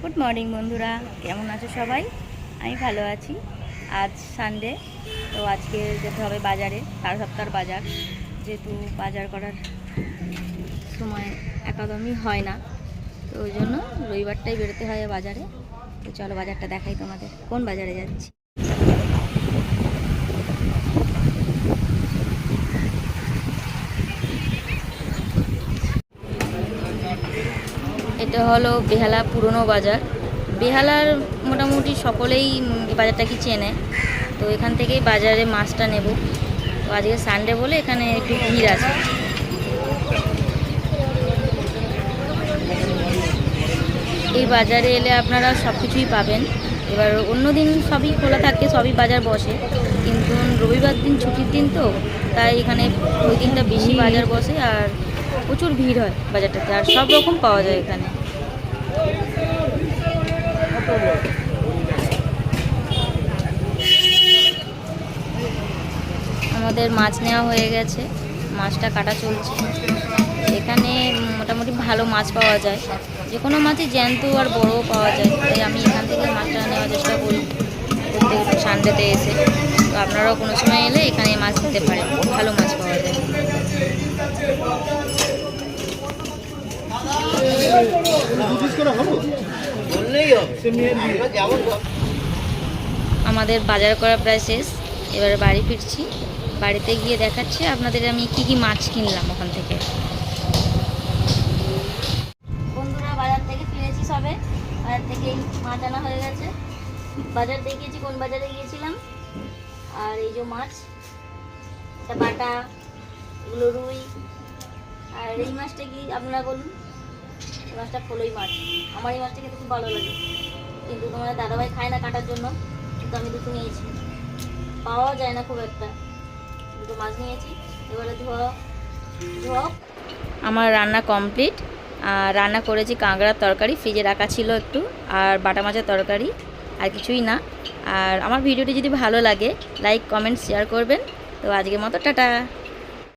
Good morning বন্ধুরা, কেমন আছো সবাই? আমি ভালো আছি। আজ সানডে, তো আজকে যেতে হবে বাজারে, সারা সপ্তাহের বাজার। যেহেতু বাজার করার সময় একদমই হয় না, তো ওই জন্য রবিবারটাই বেরোতে হয় বাজারে। তো চলো বাজারটা দেখাই তোমাদের, কোন বাজারে যাচ্ছি। এটা হলো বেহালা পুরনো বাজার। বেহালার মোটামুটি সকলেই এই বাজারটাকে চেনে। তো এখান থেকেই বাজারে মাছটা নেব। তো আজকে সানডে বলে এখানে একটু ভিড় আছে। এই বাজারে এলে আপনারা সব কিছুই পাবেন। এবার অন্য দিন সবই খোলা থাকে, সবই বাজার বসে, কিন্তু রবিবার দিন ছুটির দিন, তো তাই এখানে ওই দিনটা বেশি বাজার বসে আর প্রচুর ভিড় হয় বাজারটাতে, আর সব রকম পাওয়া যায় এখানে। আমাদের মাছ নেওয়া হয়ে গেছে, মাছটা কাটা চলছে। এখানে মোটামুটি ভালো মাছ পাওয়া যায়, যে কোনো মাছই জ্যান্ত আর বড়ও পাওয়া যায়। তাই আমি এখান থেকে মাছটা নেওয়ার চেষ্টা করি প্রত্যেক সানডেতে এসে। তো আপনারাও কোনো সময় এলে এখানে মাছ নিতে পারেন, ভালো মাছ পাওয়া যায়। আমাদের বাজার করা প্রায় শেষ, এবারে বাড়ি ফিরছি। বাড়িতে গিয়ে দেখাচ্ছি আপনাদের আমি কি কি মাছ কিনলাম ওখান থেকে। বন্ধুরা, বাজার থেকে ফিরেছি সবে। বাজার থেকে মাছ আনা হয়ে গেছে। বাজার দেখিয়েছি কোন বাজারে গিয়েছিলাম। আর এই যে মাছ, এটা বাটা, এগুলো রুই। আর এই মাছটা কি আপনারা বলুন? এই মাছটা ফলই মাছ। আমার এই মাছটা খেতে খুব ভালো লাগে, কিন্তু তোমাদের দাদাভাই খায় না কাটার জন্য, কিন্তু আমি দুটো নিয়েছি। পাওয়াও যায় না খুব একটা, দুটো মাছ নিয়েছি। এবারে ধোয়া। আমার রান্না কমপ্লিট। রান্না করেছি কাঁকড়ার তরকারি, ফ্রিজে রাখা ছিল একটু, আর বাটা মাছের তরকারি, আর কিছুই না। আর আমার ভিডিওটি যদি ভালো লাগে, লাইক কমেন্ট শেয়ার করবেন। তো আজকের মতো টাটা।